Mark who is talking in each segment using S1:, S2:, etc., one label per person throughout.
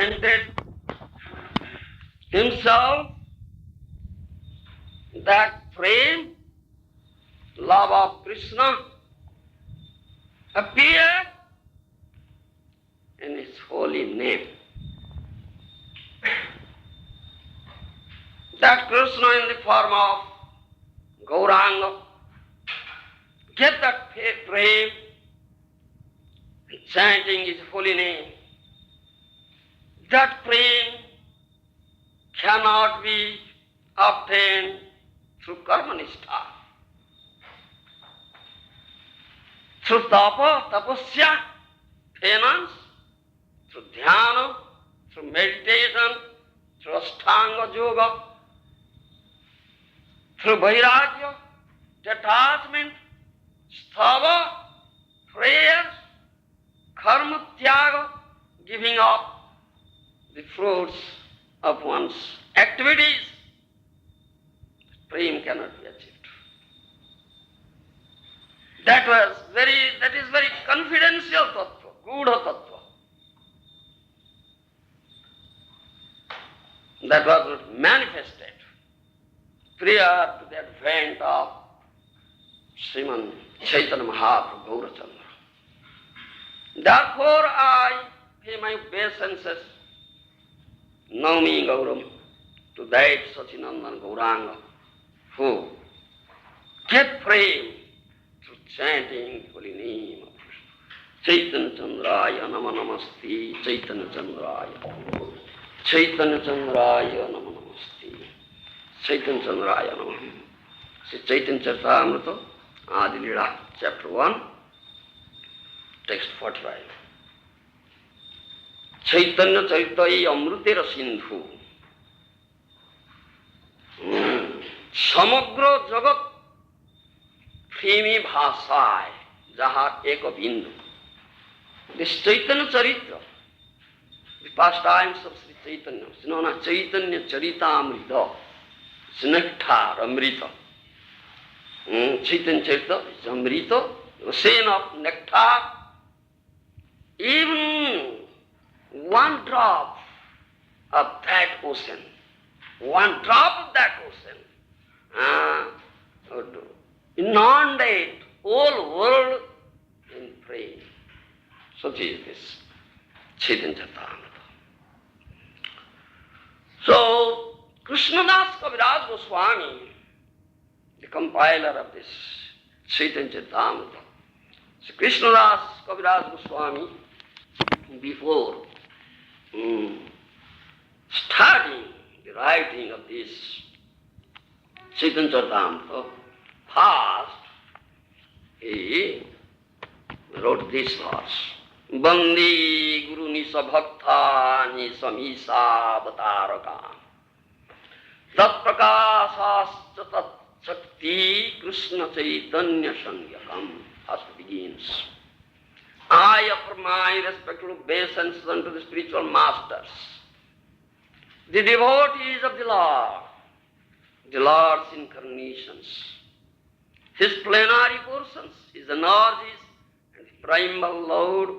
S1: presented himself, that prem, love of Krishna, appeared in his holy name. That Krishna in the form of Gauranga get that prem, chanting his holy name. That prem cannot be obtained through karmanistha, through tapa, tapasya, penance, through dhyana, through meditation, through ashtanga yoga, through vairagya, detachment, sthava, prayers, karma tyaga, giving up the fruits of one's activities. Prem cannot be achieved. That is very confidential tattva, Guru-Tattva. That was not manifested prior to the advent of Srimad Chaitanya Mahaprabhu Gaurachandra. Therefore I pay my obeisances, Naumi Gauram, to that Sachinandan Gauranga, who get prem through chanting the holy name of Krishna. Chaitanya Chandraya Nama Namasti, Chaitanya Chandraya. Chaitanya Chandraya Nama Namasti, Chaitanya Chandraya Nama. See Chaitanya Charitamrita, adi-lila, chapter 1, text 45. Chaitanya Charitai Amrutera Sindhu. Samagra Jagat Premi Bhasai Jaha Eka Bindu. This Chaitanya Charitra, the pastimes of Sri Chaitanya, is known as Chaitanya Charitamrita. It's nectar, amrita. Chaitanya Charita is amrita, the ocean of nectar. Even one drop of that ocean, one drop of that ocean would inundate whole world in praise. Such is this Chaitanya Charitamrita. So, Krishnadas Kaviraj Goswami, the compiler of this Chaitanya Charitamrita, so Krishnadas Kaviraj Goswami, before starting the writing of this Chaitanya Charitamrita, first he wrote this verse. Bandi Guru Nisa Bhakta Nisa Misa Avataraka Tat Prakasascha Tat Shakti Krishna Chaitanya Sangyakam. First begins. I offer my respectful obeisances unto the spiritual masters, the devotees of the Lord's incarnations, His plenary portions, His energies, and the primal Lord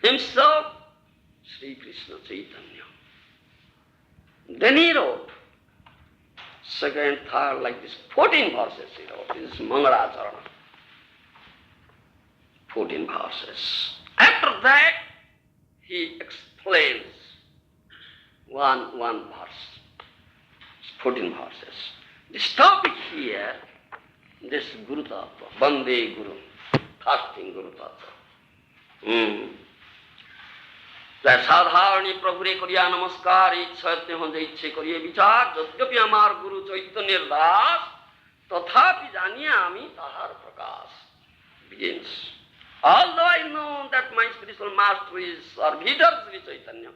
S1: Himself, Sri Krishna Chaitanya. Then he wrote, second, third, like this, 14 verses he wrote. This is Manor-Acharya. 14 verses. After that, he explains one verse. 14 verses. This topic here, this Guru-Tattva, Bande Guru, fasting Guru-Tattva. साधारणी प्रभु रे करिया नमस्कार इच्छते हो इच्छे करिए विचार यद्यपि हमार गुरु चैतन्य दास तथापि जानिए आमी ताहार प्रकाश. Begins. Although I know that my spiritual master is Servitor Sri Chaitanya,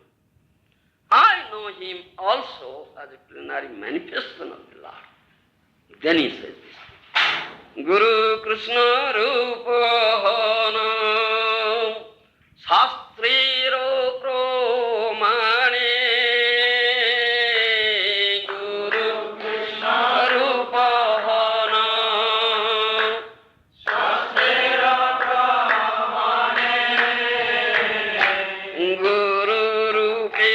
S1: I know him also as a plenary manifestation of the Lord. Then he says this. Guru Krishna Rupahana Shastriro Pramane. Guru Krishna Rupahana Shastriro Pramane. Guru Rupe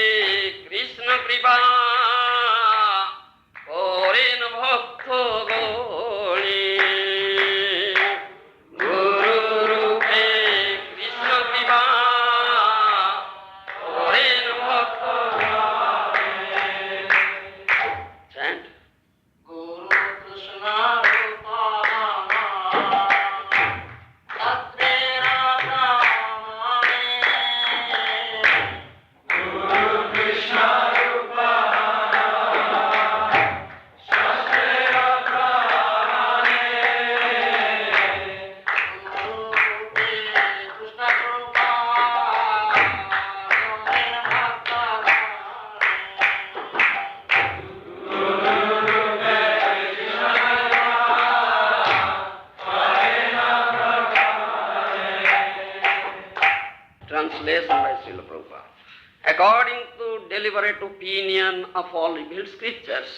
S1: According to deliberate opinion of all revealed scriptures,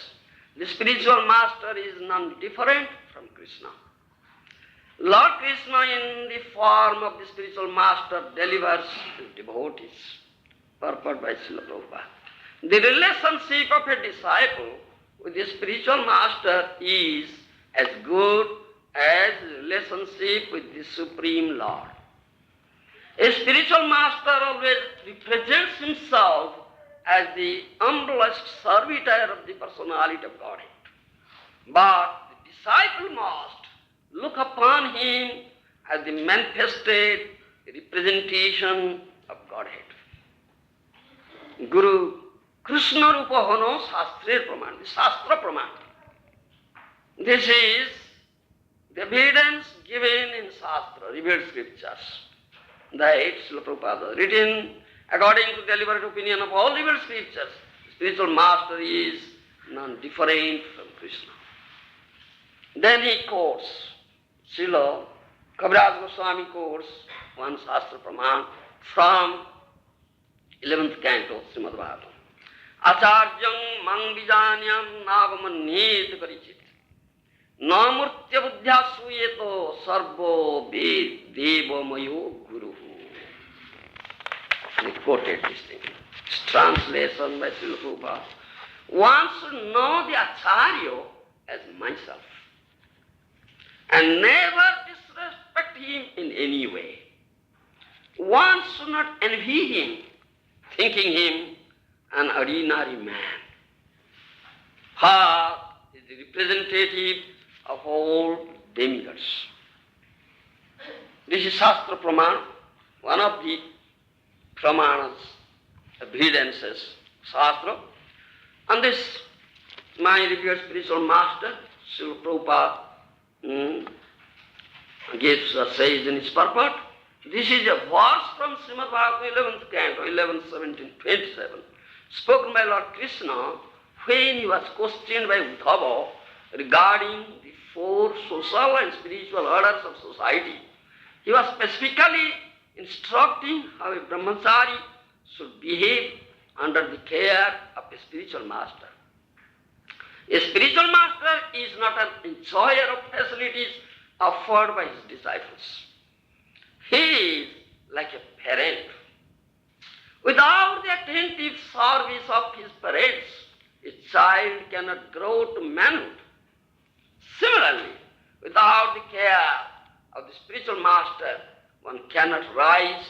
S1: the spiritual master is none different from Krishna. Lord Krishna in the form of the spiritual master delivers his devotees. Purport by Srila Prabhupada. The relationship of a disciple with the spiritual master is as good as the relationship with the Supreme Lord. A spiritual master always represents himself as the humblest servitor of the personality of Godhead. But the disciple must look upon him as the manifested representation of Godhead. Guru Krishna Rupa Hono Shastra Praman, the Shastra Praman. This is the evidence given in Shastra, revealed scriptures, that Srila Prabhupada has written according to deliberate opinion of all revealed scriptures. The spiritual master is none different from Krishna. Then he quotes, Srila Kaviraj Goswami quotes one Shastra Praman from 11th canto Srimad Bhagavatam. Acharyam mang vijanyam navamanyet karichit namurtya buddhya suyeto sarvo deva mayo guru. He quoted this thing. It's translation by Srila Prabhupada. One should know the Acharya as myself and never disrespect him in any way. One should not envy him, thinking him an ordinary man. He is the representative of all demigods. This is Shastra Praman, one of the Pramanas, evidences, Shastra. And this, my revered spiritual master, Srila Prabhupada, says in his purport, this is a verse from Srimad Bhagavatam 11th canto, 11, 17, 27, spoken by Lord Krishna when he was questioned by Uddhava regarding the four social and spiritual orders of society. He was specifically instructing how a brahmachari should behave under the care of a spiritual master. A spiritual master is not an enjoyer of facilities offered by his disciples. He is like a parent. Without the attentive service of his parents, a child cannot grow to manhood. Similarly, without the care of the spiritual master, one cannot rise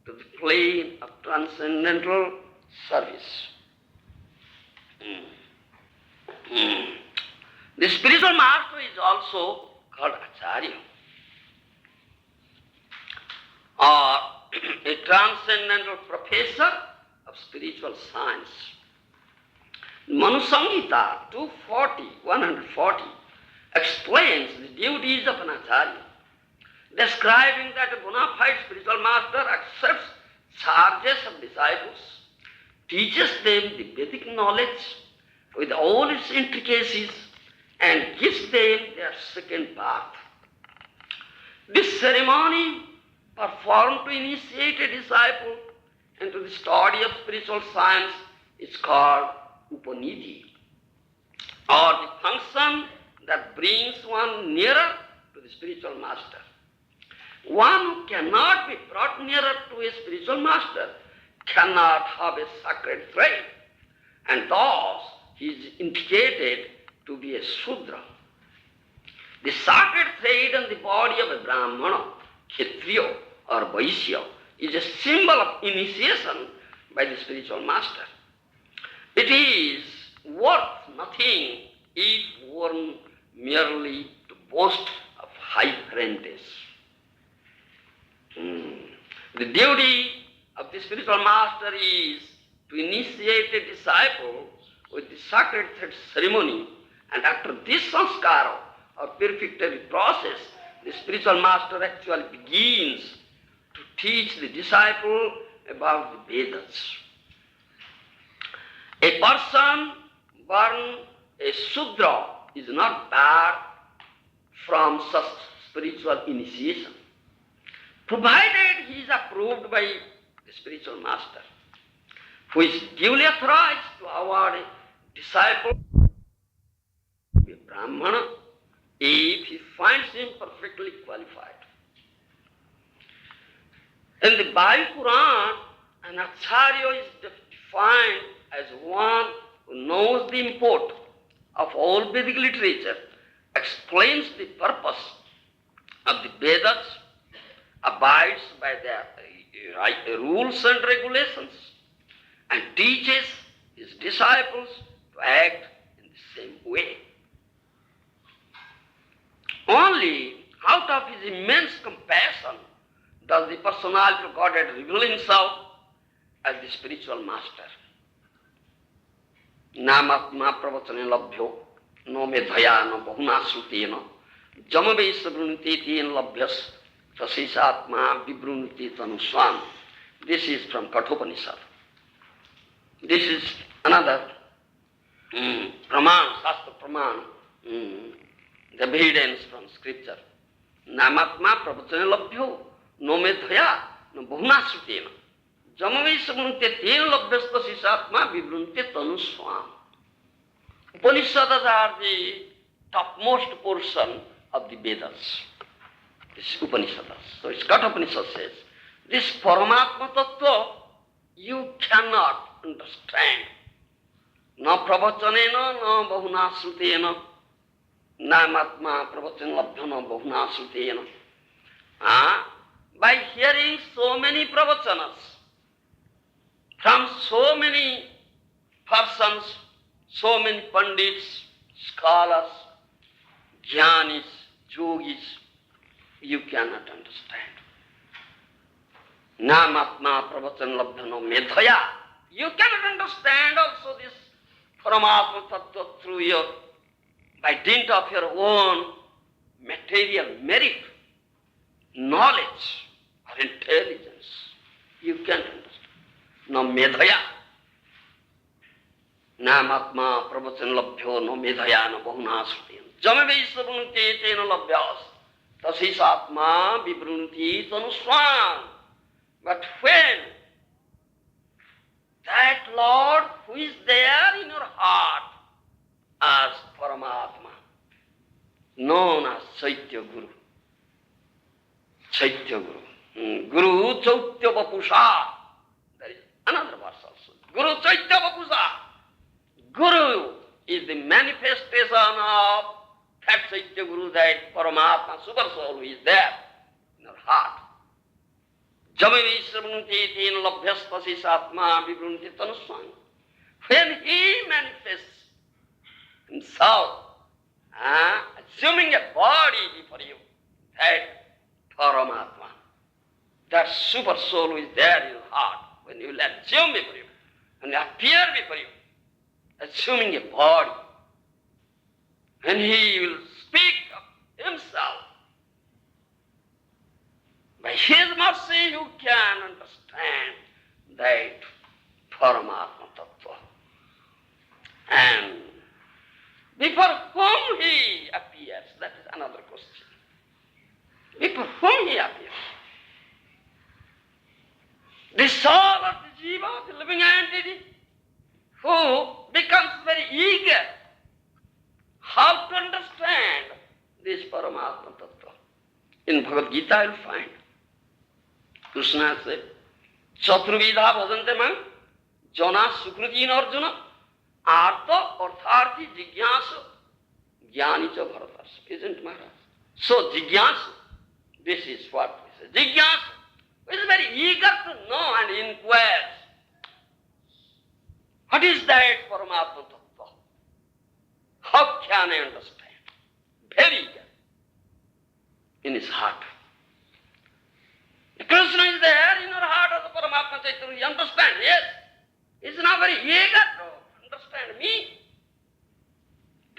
S1: to the plane of transcendental service. The spiritual master is also called Acharya, or a transcendental professor of spiritual science. Manu Samhita 140 explains the duties of an Acharya, describing that a bona fide spiritual master accepts charges of disciples, teaches them the Vedic knowledge with all its intricacies, and gives them their second path. This ceremony performed to initiate a disciple into the study of spiritual science is called Upanidhi, or the function that brings one nearer to the spiritual master. One who cannot be brought nearer to a spiritual master cannot have a sacred thread, and thus he is indicated to be a Shudra. The sacred thread on the body of a Brahmana, Kshatriya or Vaishya is a symbol of initiation by the spiritual master. It is worth nothing if worn merely to boast of high parentage. The duty of the spiritual master is to initiate a disciple with the sacred thread ceremony, and after this sanskara or purificatory process, the spiritual master actually begins to teach the disciple about the Vedas. A person born a Shudra is not barred from such spiritual initiation, provided he is approved by the spiritual master. who is duly authorized to award a disciple a Brahmana if he finds him perfectly qualified. In the Bible Quran, an Acharya is defined as one who knows the import of all Vedic literature, explains the purpose of the Vedas, abides by their rules and regulations, and teaches his disciples to act in the same way. Only out of his immense compassion does the personality of Godhead reveal himself as the spiritual master. Namatma pravachane labhyo no medhaya no bahuna srutena jamavesa bruniteti labhyas tasisatma vibruniti tanuswam. This is from Kathopanishad. This is another praman, Shastra praman, the evidence from scripture. Namatma pravachane labhyo no medhaya no bahuna srutena jamavesa bruniteti labhyas tasisatma vibruniti tanuswam. Upanishads are the topmost portion of the Vedas. This Upanishads. So it's Kathopanishad says, this Paramatma Tattva you cannot understand. Na pravachanena na bahuna srutena namatma pravachan labhyo na bahuna srutena. By hearing so many pravachanas from so many persons, so many pandits, scholars, jnanis, yogis, you cannot understand. Namatma pravachan labdhano medhaya. You cannot understand also this Paramatma Tattva through your, by dint of your own material merit, knowledge or intelligence. You can't understand. No medhaya. Namatma pravachan labhyo no medhaya no bahuna srutena jamavesa brunite tena labhyas tasisatma vibrunti tanuswam. But when that Lord who is there in your heart as Paramatma, known as Chaitya Guru, Chaitya Guru, Guru Chaitya Vapusha, there is another verse also, Guru Chaitya Vapusha. Guru is the manifestation of that Chaitya Guru, that Paramatma, Super Soul who is there in your heart. Jamavesramunti ten labhyastasi satma vibrunti tanuswam. When he manifests himself, assuming a body before you, that Paramatma, that Super Soul who is there in your heart, when you will assume before you, and appear before you, assuming a body, and he will speak of himself. By his mercy you can understand that Paramatma Tattva. And before whom he appears, that is another question. Before whom he appears? The soul of the jiva, the living entity, who becomes very eager how to understand this Paramatma Tattva. In Bhagavad Gita you'll find Krishna said, Chaturvidha bhajante mang jana sukrutin arjuna artha artharthi jigyasa jnani cha bharatas. Isn't Maharaj? So jigyasa, this is what we say. Jigyasa is very eager to know and inquires. What is that Paramatma Tattva? How can I understand? Very eager in his heart. Krishna is there in your heart as a Paramatma Chaitanya. You understand? Yes. He's not very eager to understand me.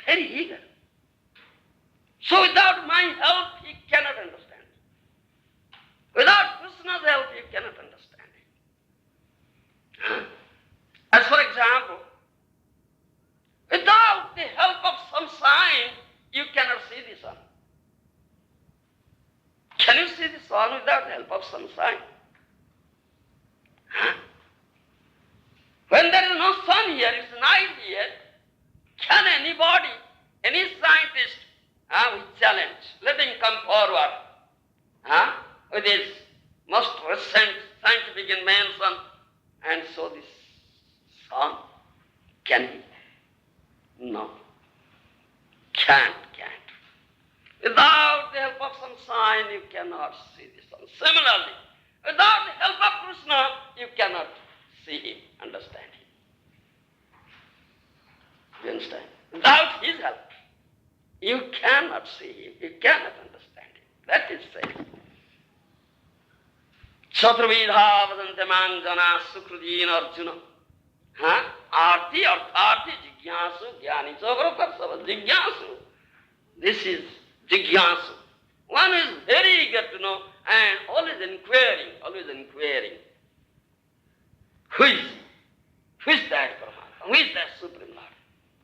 S1: Very eager. So without my help, he cannot understand. Without Krishna's help, you cannot understand it. As for example, without the help of some sign, you cannot see the sun. Can you see the sun without the help of some sign? When there is no sun here, it's night here, can anybody, any scientist, with challenge, let him come forward with his most recent scientific invention and show this sun? Can he? No. Can't. Without the help of sunshine, you cannot see the sun. Similarly, without the help of Krishna, you cannot see him, understand him. You understand? Without his help, you cannot see him, you cannot understand him. That is said. Chaturvidha vadante mang jana sukrudin arjuna. Arti artharti jigyasu jnani chavarakarsava jigyasu. This is jigyasu. One who is very eager to know and always inquiring. Who is he? Who is that Paramatma? Who is that Supreme Lord?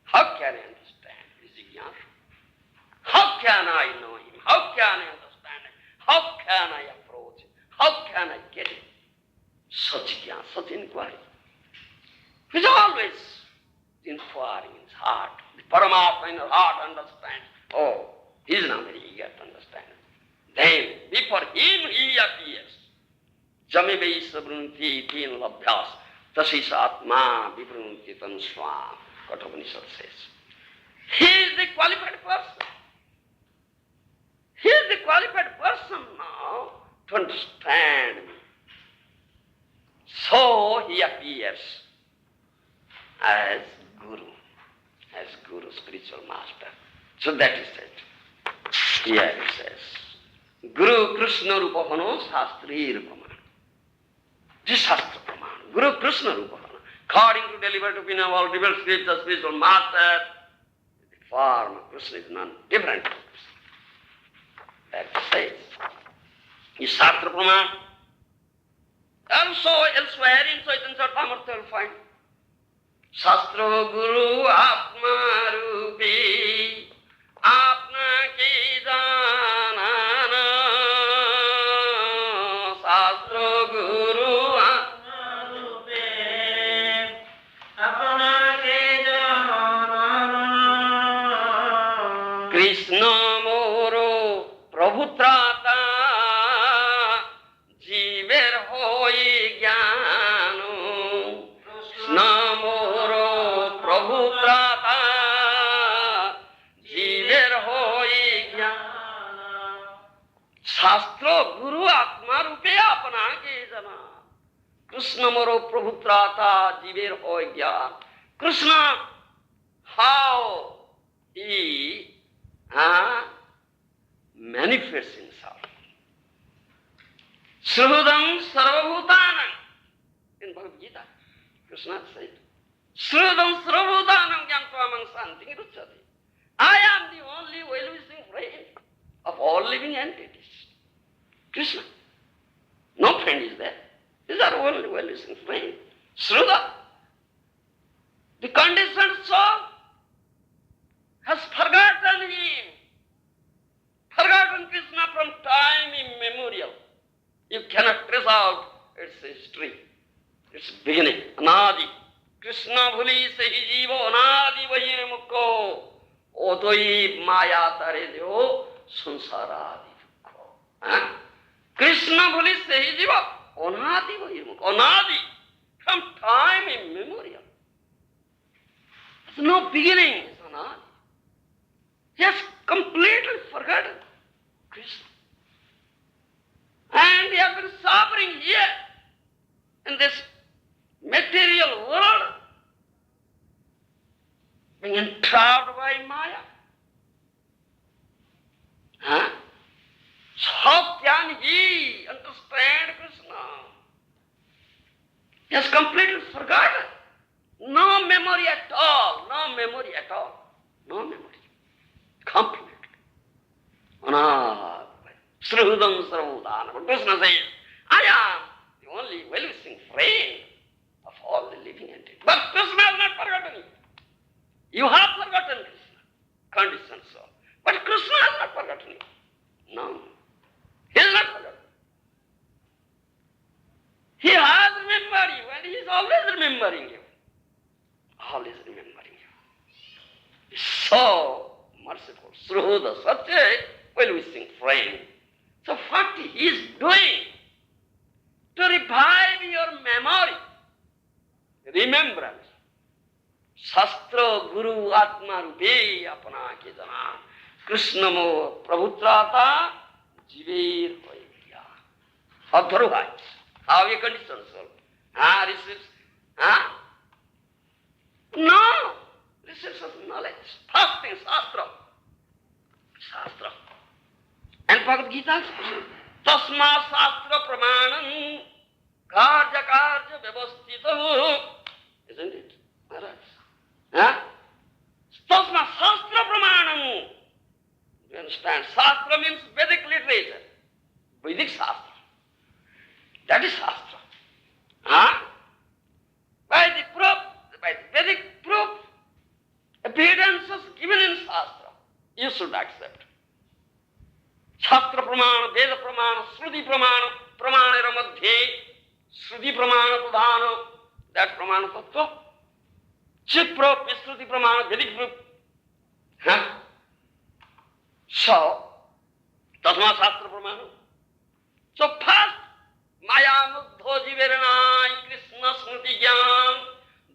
S1: How can I understand his jigyasu? How can I know him? How can I understand him? How can I approach him? How can I get him? Such jnana, such inquiry. He's always inquiring in his heart. The Paramatma in his heart understands. Oh, he is not very eager to understand. Then, before him he appears. Jamebe sabrunti tin labhyas tasis atma vibrunti tan swam. Kathopanishad says. He is the qualified person. He is the qualified person now to understand me. So he appears as Guru, spiritual master. So that is it. Here it says, Guru Krishna Rupahano Shastri Rupamana. This Shastra Pramana. Guru Krishna Rupahana. According to delivered opinion of all different scriptures, spiritual master, the form of Krishna is none different. That says. Is Shastra Pramana. Also elsewhere in Chaitanya Charitamrita you'll find Shastra Guru Atma Rupi Apna ki janana. Shastra Guru Atma Rupi Apna ki janana. Krishna Moro Prabhutrata Jiver Hoi Jnanu. Krishna Moro Prabhutrata Jiver Hoi Jnana. Shastra Guru Atma Rupe Apna ke jana. Krishna Moro Prabhutrata Jiver Hoi Jnana. Krishna, how he manifests himself. Shrudam Sarvabhutanam. In Bhagavad Gita, Krishna said, Shrudam Sarvabhutanam Gyantvamang Santi Ruchati. I am the only well-wishing friend of all living entities. Krishna. No friend is there. These are only well-wishing friends. Shruda. The conditioned soul has forgotten him. Forgotten Krishna from time immemorial. You cannot trace out its history, its beginning. Anadi. Krishna bhuli sahi jivo anadi vahir mukho. Otoi maya tare jo sansaradi dukho. Krishna bhuli sahi jivo anadi vahir mukho. Anadi. From time immemorial. There's no beginning. It's anadi. He has completely forgotten Krishna. And he has been suffering here in this material world, being entrapped by Maya. So how can he understand Krishna? He has completely forgotten. No memory at all. No memory at all. No memory. Completely. Srihudam Sarvudana. But Krishna says, I am the only well-wishing friend of all the living entities. But Krishna has not forgotten you. You have forgotten Krishna, conditioned soul. But Krishna has not forgotten you. No. He has not forgotten. He has remembered you and he is always remembering you. merciful. Sruhuda Satya, well-wishing friend. So what he is doing to revive your memory, remembrance. Shastra Guru Atma Rupe Apana Ke Jana Krishna Mo Prabhutrata Jiver Hoya. Otherwise, how you condition soul? Receives? No! Receives of knowledge. First thing, Shastra. Shastra. And Bhagavad Gita, Tasma Shastra Pramanam Karja Karja Vyavastita. Isn't it? Maharaj. Tasma Shastra Pramanam. You understand? Shastra means Vedic literature. Vedic Shastra. That is Shastra. By the Vedic proof, evidences given in Shastra, you should accept. Shastra Pramana, Veda Pramana, Shruti Pramana, Pramanera Madhye, Shruti Pramana Pradhana, that Pramana Tattva. Chit proof is Shruti Pramana, Vedic proof. So, Tasma Shastra Pramana. So first, Maya Muddho Jiveranai Krishna Smriti Gyan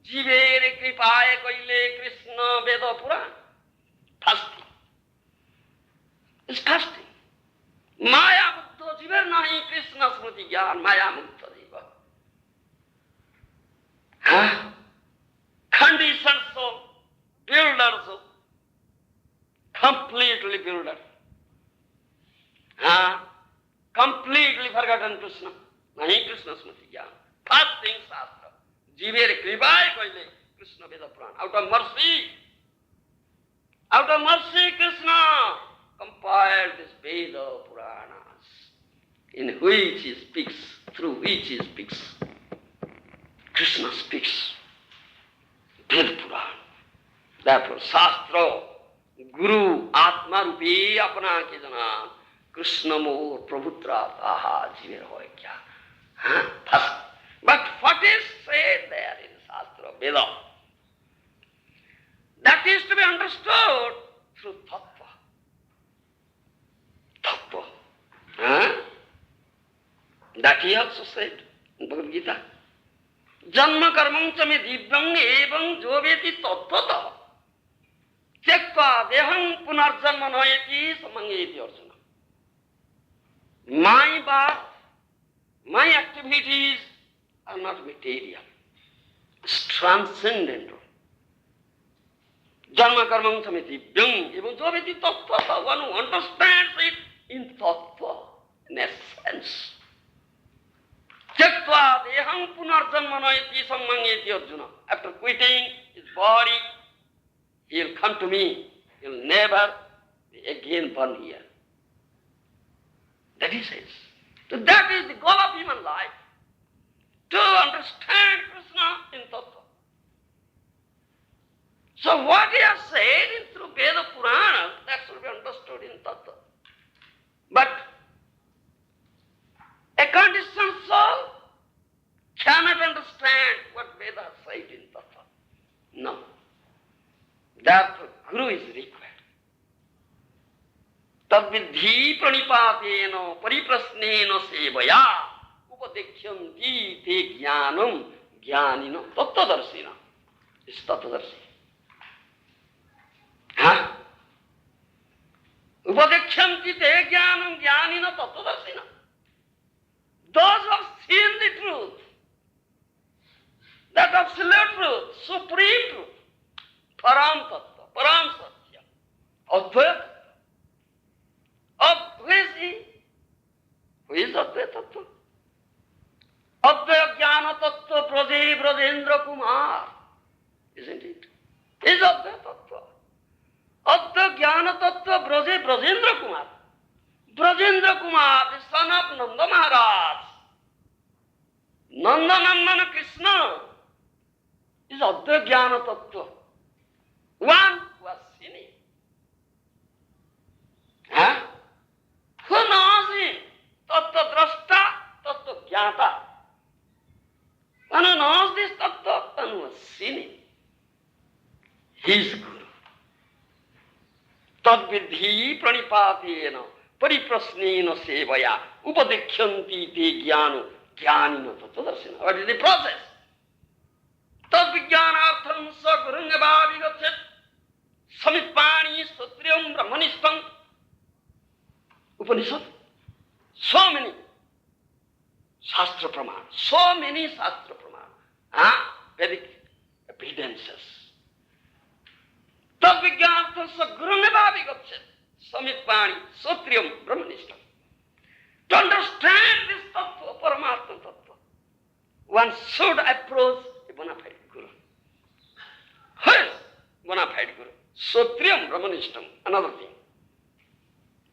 S1: Jivere Kripaye Koile Krishna Veda Puran. Fasting. It's fasting. Maya Muddho Jiveranai Krishna Smriti Gyan Maya Muddho Jiva. Conditioned soul, builder soul, completely builder. Completely forgotten Krishna. Nahi Krishna Smriti Gyan. First thing Shastra. Jivere Kripaye Koile Krishna Veda Puran. Out of mercy Krishna compiled this Veda Puranas, in which he speaks, through which he speaks. Krishna speaks. Veda Puran. Therefore Shastra Guru Atma Rupi Apana Ke Jana Krishna Mo Prabhutra Taha Jiver Hoy Kya. First. But what is said there in Shastra, Veda, that is to be understood through Tattva. Tattva. That he also said in Bhagavad Gita. Janma karmam cha me divyam evam joveti tattvata tyakva deham punarjanma noyati samangeti Arjuna. My birth, my activities are not material. It's transcendental. Janma karmam samiti byung evam joveti tattvata. One who understands it in tattva, in essence. Tyaktva deham punarjanma noyati samangeti Arjuna. After quitting his body, he will come to me. He will never be again born here. That he says. So that is the goal of human life. To understand Krishna in Tattva. So what he has said in through Veda Purana, that should be understood in Tattva. But a conditioned soul cannot understand what Veda has said in Tattva. No. Therefore, Guru is required. Tadvidhi pranipatena pariprasnena sevaya upadekhyamti te jnanam jnanina tattvadarshina. It's tattvadarshi. Upadekhyamti te jnanam jnanina tattvadarshina. Those who have seen the truth, that absolute truth, supreme truth, Param Tattva, Param Satya, Advaita. Who is he? Who is Advaita Tattva? Advaita Jnana Tattva Braje Brajendra Kumar. Isn't it? Is Advaita Tattva. Advaita Jnana Tattva Braje Brajendra Kumar. Brajendra Kumar, the son of Nanda Maharaj. Nanda Nandana Krishna is Advaita Jnana Tattva. One who has seen him. Who knows him? Tattva Drashta, Tattva Jnata. One who knows this Tattva, one who has seen him. He is Guru. Tadvidhi pranipatena pariprasnena sevaya upadekyanti te jnanu jnanina tattvadarshina. What is the process? Tadvijnanartham sa gurungabhavigachet samipani satriyam brahmanishtam. Upanishad. So many Shastra Praman. So many Shastra Praman. Vedic evidences. Tadvijnanartham gurungabhavigachet samipani satriyam brahmanishtam. To understand this tattva, Paramatma tattva, one should approach a bona fide guru. Who is bona fide guru? Satriyam brahmanishtam, another thing.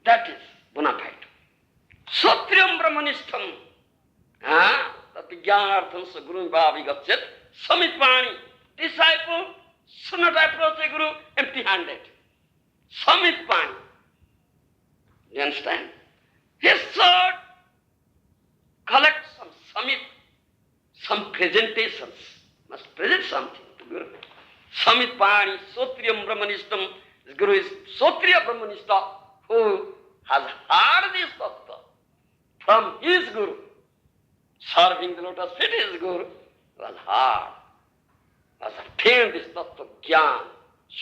S1: That is bona fide. Satriyam brahmanishtam. Tadvijnanartham sa guru bhavigachet samipani. Disciple should not approach a guru empty-handed. Samipani. You understand? He should collect some samit, some presentations. Must present something to Guru. Samipani, Sotriyam Brahmanishtam. This Guru is Sotriya Brahmanishta, who has heard this tattva from his Guru. Serving the lotus feet, his Guru was heard, has attained this tattva jnana,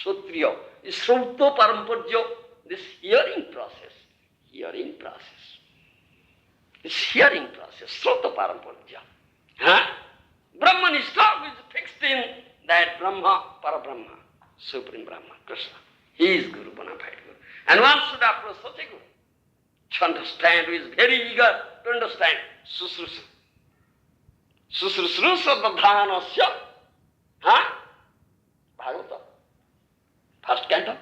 S1: Sotriya, is Srauto Paramparjo, this hearing process. Hearing process. This hearing process, Srauta Paramparja. Brahmanishta is fixed in that Brahma, Parabrahma, Supreme Brahma, Krishna. He is Guru, bona fide Guru. And one should approach such a Guru to understand, who is very eager to understand. Susrusa. Susrusa Dadhanasya. Bhagavata. First canto.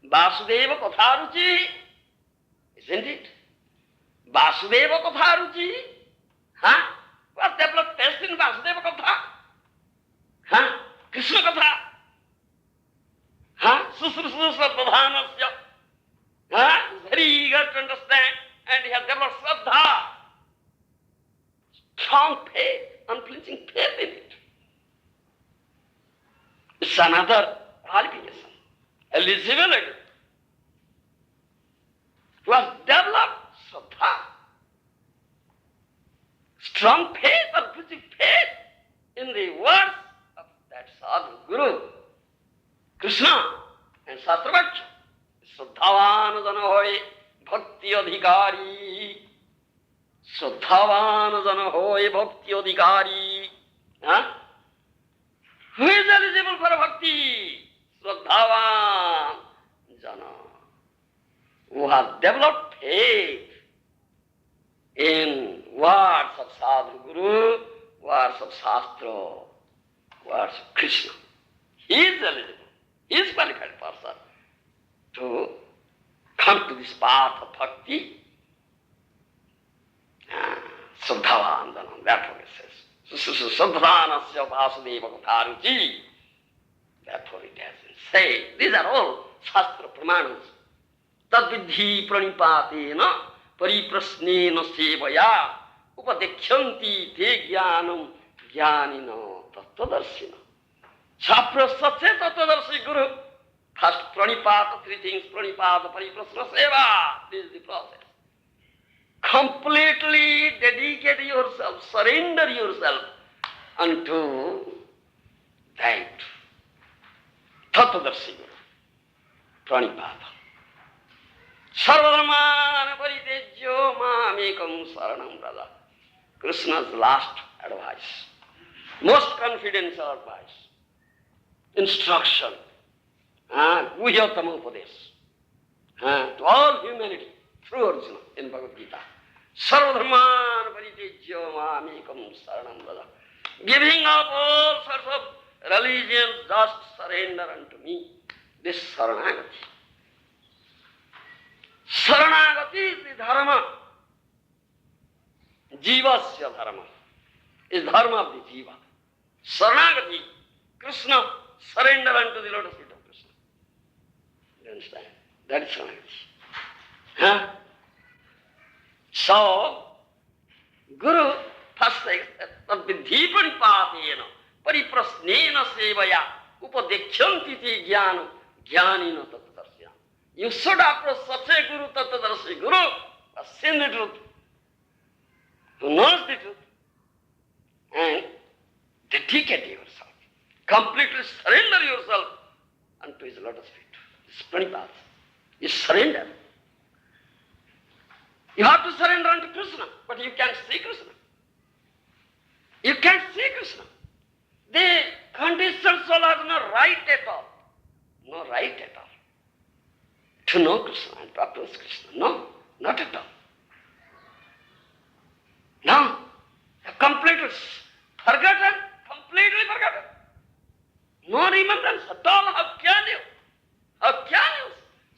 S1: Vasudeva Katharuchi. Isn't it? Vasudeva Katharuchi. What developed taste in Vasudeva Katha? Krishna Katha. Susrusa Pradhanasya. Is very eager to understand, and he has developed Shraddha. Strong faith, unflinching faith in it. It's another qualification, eligibility. To have developed Shraddha, strong faith, unflinching faith in the words of that sadhu Guru, Krishna and Shastravaksha. Shraddhavan jana hoy bhakti adhikari. Shraddhavan jana hoy bhakti adhikari. Who is eligible for bhakti? Shraddhavan jana, who has developed faith in words of sadhu Guru, words of Shastra, words of Krishna. He is eligible. He is qualified person to come to this path of bhakti. Shraddhavan jana, therefore it says, Shraddhanasya Vasudeva Katharuchi. Therefore it has been said. These are all Shastra Pramanas. Tadvidhi pranipatena pariprasnena sevaya upadekyanti te jnanam jnanina tattvadarshina. Chaprasache tattvadarshi Guru. First pranipata, three things, pranipata, pariprasna, seva. This is the process. Completely dedicate yourself, surrender yourself unto that tattvadarshi Guru. Pranipata. Sarvadharmana paritejyo mamekam saranam brada. Krishna's last advice, most confidential advice, instruction, guhyatama upadesh, to all humanity through Arjuna in Bhagavad Gita. Sarvadharmana paritejyo mamekam saranam brada. Giving up all sorts of religions, just surrender unto me. This Saranagati. Saranagati is the dharma. Jivasya dharma is dharma of the jiva. Saranagati, Krishna, surrender unto the lotus feet of Krishna. You understand? That is Saranagati. So, Guru first says, Tadvidhi pranipatena pariprasnena sevaya upadekyanti te jnanam jnanina tattvadarshina. You should approach such a Guru, Tattvadarshi Guru, who has seen the truth, who knows the truth, and dedicate yourself, completely surrender yourself unto his lotus feet. This pranipata. You surrender. You have to surrender unto Krishna, but you can't see Krishna. You can't see Krishna. The conditioned soul has no right at all. No right at all. To know Krishna and to approach Krishna. No, not at all. No. Completely forgotten. Completely forgotten. No remembrance at all. How can you? How can you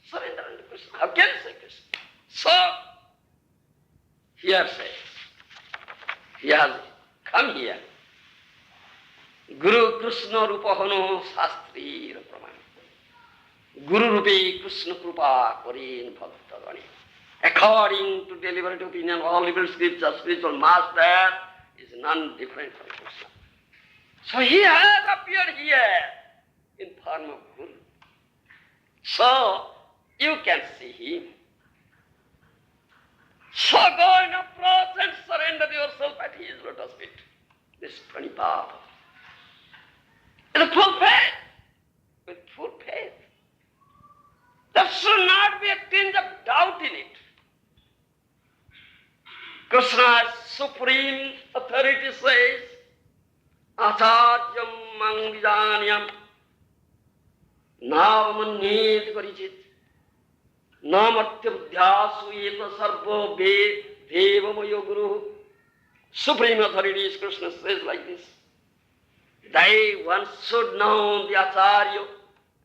S1: surrender unto Krishna? How can you say Krishna? So, here says, he has come here. Guru Krishna Rupa Hano Shastri Rapramani. Guru Rupi Krishna Krupa Korin Bhaktavani. According to deliberate opinion of all liberal scriptures, spiritual master is none different from Krishna. So he has appeared here in form of Guru. So you can see him. So go and approach and surrender yourself at his lotus feet. This pranipata. With full faith. With full faith. There should not be a tinge of doubt in it. Krishna's supreme authority says, Acharyam Mangvidanyam Navamanyet Karichit Namatyabdhyasu Yeta Sarvo Devamayo Guru. Supreme authority is Krishna says like this. One should know the Acharya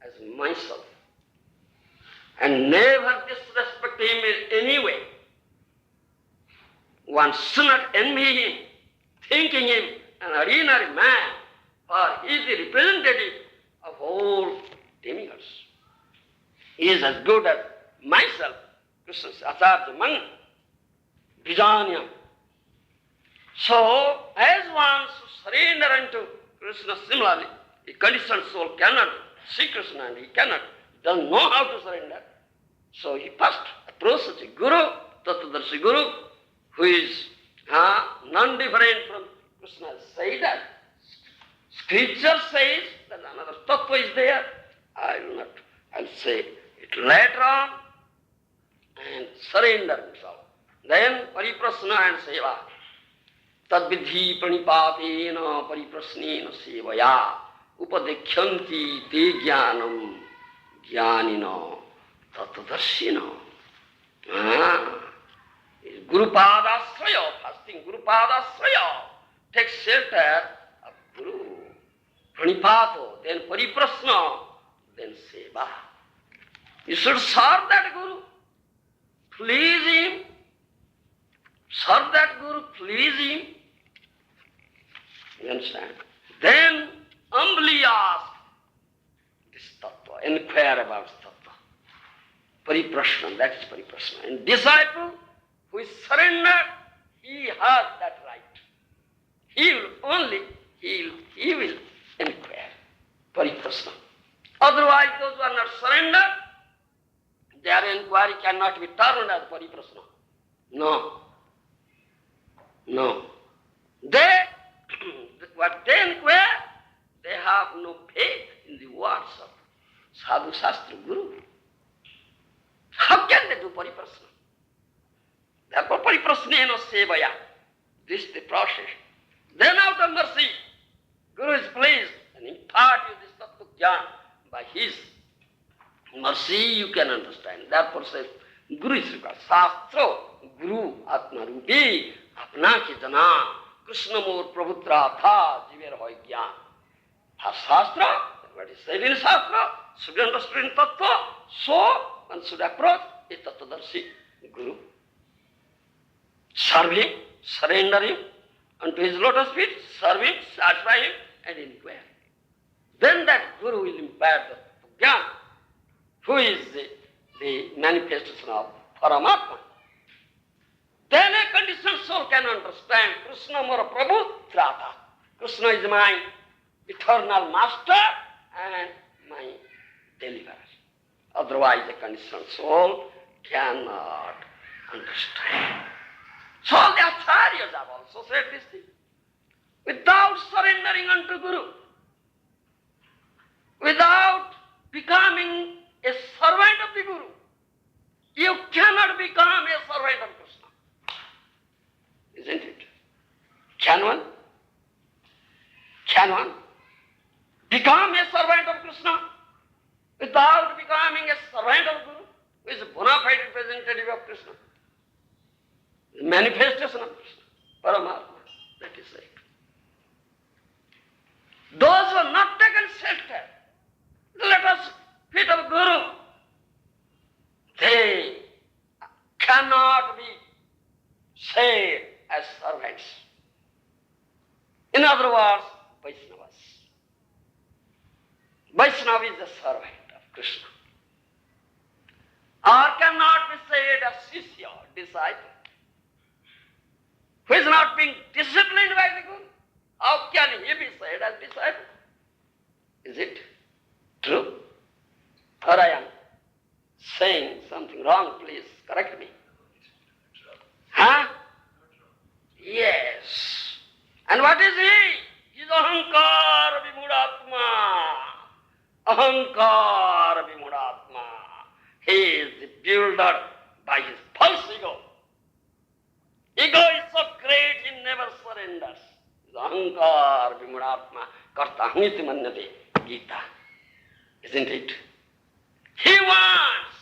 S1: as myself and never disrespect him in any way. One should not envy him, thinking him an ordinary man, for he is the representative of all demigods. He is as good as myself, Krishna's Acharya Mang, Vijanyam. So, as one should surrender unto Krishna, similarly, a conditioned soul cannot see Krishna and he doesn't know how to surrender. So he first approaches a Guru, Tattvadarshi Guru, who is non-different from Krishna. Say that. Scripture says that another tattva is there. I'll say it later on and surrender himself. Then pariprasna and seva. Tadvidhi pranipatena pariprasnena sevaya upadekyanti te jnanam jnanina tattvadarshina. Guru-pada-sraya, fasting Guru-pada-sraya. Take shelter of Guru. Pranipato, then pariprasna, then seva. You should serve that Guru. Please him. Serve that Guru, please him. You understand? Then humbly ask this tattva, inquire about tattva. Pariprasna, that is pariprasna. And disciple who is surrendered, he has that right. He will inquire. Pariprasna. Otherwise, those who are not surrendered, their inquiry cannot be turned as pariprasna. No. What they inquire, they have no faith in the words of Sadhu Shastra Guru. How can they do pariprasna? Therefore, pariprasnena sevaya. This is the process. Then out of mercy, Guru is pleased and impart you this tattva jnana. By his mercy you can understand. Therefore says, Guru is required. Shastra, Guru, Atma Rupi, Apna ki jana, Krishna Mor Prabhutra tha, Jiver hoy gyan. Shastra, what is said in Shastra, should be understood in tattva. So, one should approach a tattvadarshi Guru. Serve him, surrender him unto his lotus feet, serve him, satisfy him, and inquire. Then that Guru will impart the jnana, who is the manifestation of Paramatma. Then a conditioned soul can understand Krishna Mora Prabhu Trata. Krishna is my eternal master and my deliverer. Otherwise a conditioned soul cannot understand. So all the acharyas have also said this thing. Without surrendering unto Guru, without becoming a servant of the Guru, you cannot become a servant of Krishna. Isn't it? Can one? Can one become a servant of Krishna without becoming a servant of Guru, who is a bona fide representative of Krishna? The manifestation of Krishna, Paramatma, that is right. Those who have not taken shelter, let us feet of Guru, they cannot be saved as servants. In other words, Vaishnavas. Vaishnava is the servant of Krishna. Or cannot be said as Shishya, disciple, who is not being disciplined by the Guru. How can he be said as disciple? Is it true? Or I am saying something wrong, please correct me. Huh? Yes. And what is he? He is ahankara vimudatma. Ahankara vimudatma. He is the builder by his false ego. Ego is so great, he never surrenders. Ahankar vimudatma karta hamiti manyate Gita. Isn't it? He wants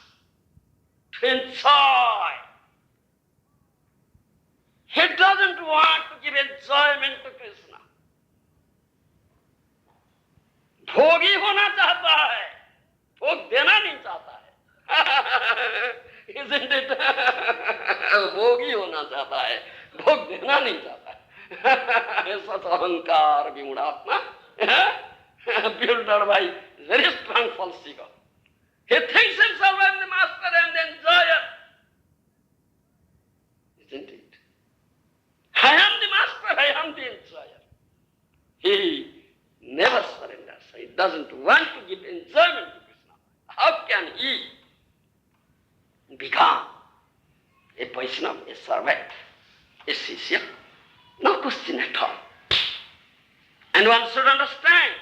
S1: to enjoy. He doesn't want to give enjoyment to Krishna. भोगी होना चाहता है, भोग देना नहीं चाहता है. Isn't it? भोगी होना चाहता है, भोग देना नहीं चाहता है. Such ahankar vimudatma, builder by very strong false ego. He thinks himself as the master and the enjoyer. Isn't it? I am the master, I am the enjoyer. He never surrenders. He doesn't want to give enjoyment to Krishna. How can he become a Vaishnava, a servant, a Shishya? No question at all. And one should understand,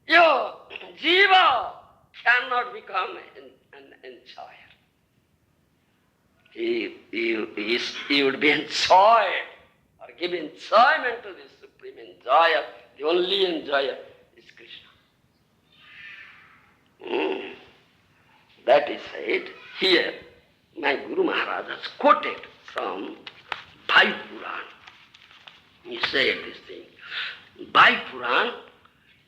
S1: your jiva cannot become an enjoyer. He would be enjoyed or give enjoyment to the supreme enjoyer. The only enjoyer is Krishna. That is said here. My Guru Maharaj has quoted from Bhai Puran. He said this thing. Bhai Puran,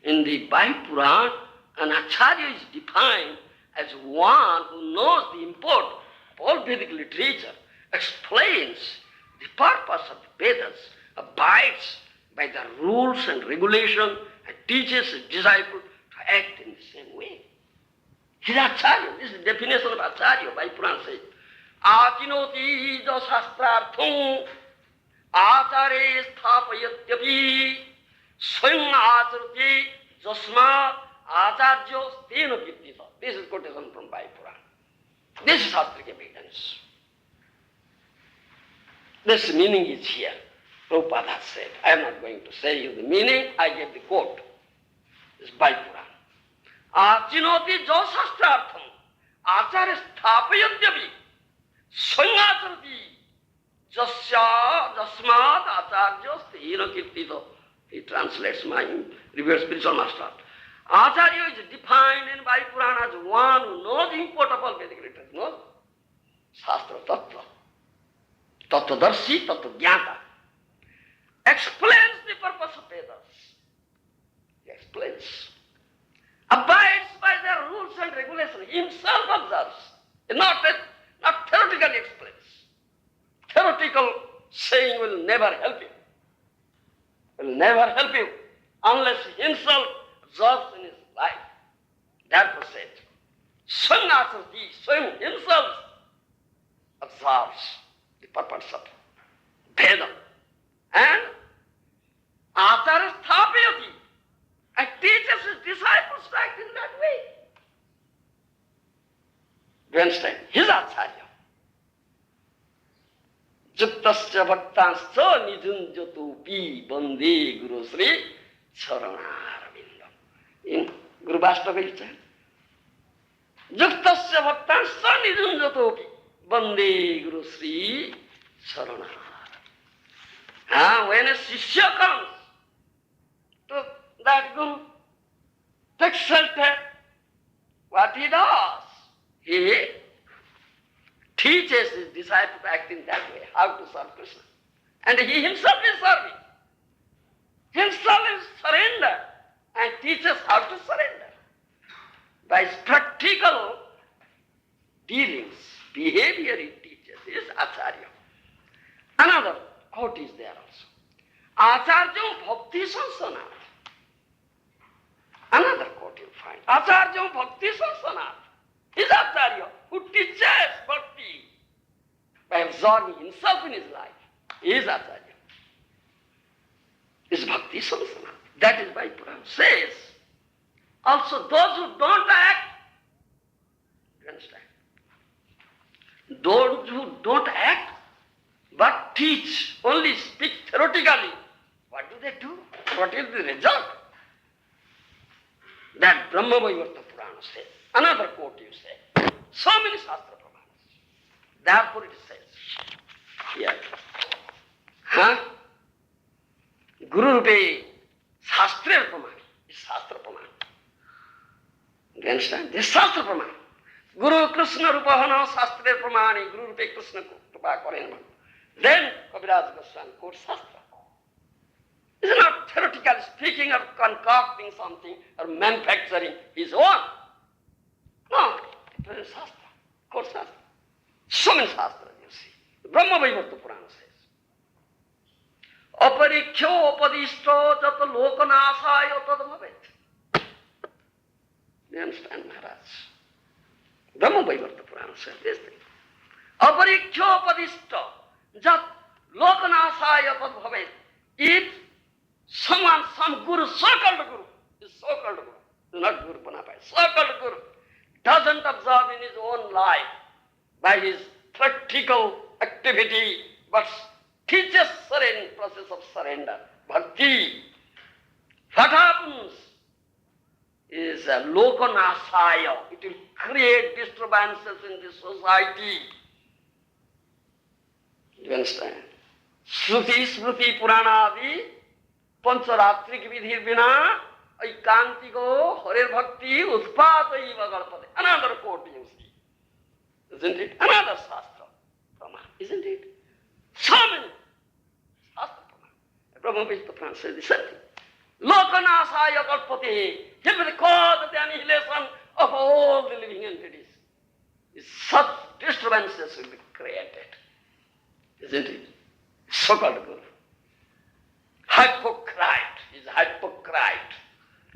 S1: in the Bhai Puran, an Acharya is defined as one who knows the import of all Vedic literature, explains the purpose of the Vedas, abides by the rules and regulations, and teaches his disciple to act in the same way. He is Acharya. This is the definition of Acharya. Bhai Puran says, Achinoti ja shastrartham acare sthapayatyapi swayam acharati jasmat acharyo stena vidyata. This is quotation from Bhai Puran. This is Shastric evidence. This meaning is here. Prabhupada has said. I am not going to say you the meaning, I gave the quote. This is Bhai Puran. Achinoti ja shastrartham acare sthapayatyapi swayam acharati jasmat acharyo stena vidyata. He translates my revered spiritual master. Acharya is defined in Bhai Puran as one who knows the import of all Vedic literature, knows Shastra Tattva, Tattvadarshi, Tattvagyata, explains the purpose of Vedas. He explains, abides by their rules and regulations, himself observes, not theoretically explains. Theoretical saying will never help you. Will never help you unless he himself observes in his life. Therefore said, Swam Acharati, Swam himself observes the purpose of Veda. And Acharya Sthapayati, and teaches his disciples to act in that way. Do you understand? His Acharya. Juktasya bhaktanscha nijunjatopi bande Guru Sri Charanaravinda. In Guru Bhastava it says, Juktasya bhaktanscha nijunjatopi bande Guru Sri Charanaravinda. When a Shishya comes to that Guru, takes shelter, what he does? He teaches his disciple to act in that way, how to serve Krishna. And he himself is serving. Himself is surrender and teaches how to surrender. By his practical dealings, behavior he teaches. He is Acharya. Another quote is there also. Acharya bhakti sansanat. Another quote you find. Acharya bhakti sansanat. He is Acharya who teaches bhakti by absorbing himself in his life. He is Acharya. Is bhakti sansanat. That is why Purana says, also those who don't act, you understand? Those who don't act but teach, only speak theoretically, what do? What is the result? That Brahma Vaivarta Purana says. Another quote you say. So many Shastra Pramanas. Therefore it says here. Guru Rupe Shastra Pramana is Shastra Pramana. You understand? This is Shastra Pramana. Guru Krishna Rupahana Shastra Pramani. Guru Rupe Krishna Rupa Korenman. Then Kaviraj Goswami quotes Shastra. It's not theoretical speaking or concocting something or manufacturing his own. No, it is Shastra, quotes Shastra. So many Shastras you see. Brahma Vaivarta Purana says, Aparikhyo upadishto jata lokanasaya tad bhavet. Do you understand, Maharaj? Brahma Vaivarta Purana says this thing. Aparikhyo upadishto jat lokanasaya tad bhavet. If someone, some Guru, so-called Guru, is so-called Guru, not Guru Panapaya, so-called Guru, doesn't observe in his own life by his practical activity, but teaches process of surrender, bhakti. What happens is a lokanasaya. It will create disturbances in the society. Do you understand? Shruti, Smriti, Purana, Adi, Pancharatrik Vidhir Vina, Aikantiko, Harir Bhakti, Utpataiva Galpade. Another quote you see. Isn't it? Another Shastra Pramana. Isn't it? So many Shastra Pramana. Brahma Vaivarta Purana says the same thing. Lokanasaya Galpade. He will cause the annihilation of all the living entities. Such disturbances will be created. Isn't it? So-called Guru. Hypocrite is hypocrite.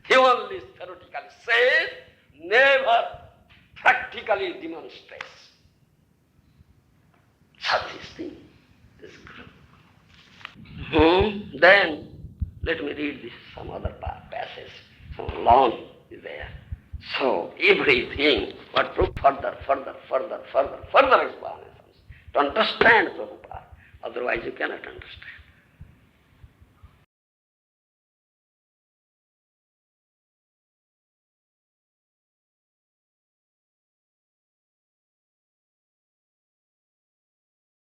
S1: He only theoretically says, never practically demonstrates. Such is thing, this Guru. Then, let me read this, some other passage. So long is there. So, everything, what proof further explanations to understand Prabhupada. Otherwise you cannot understand.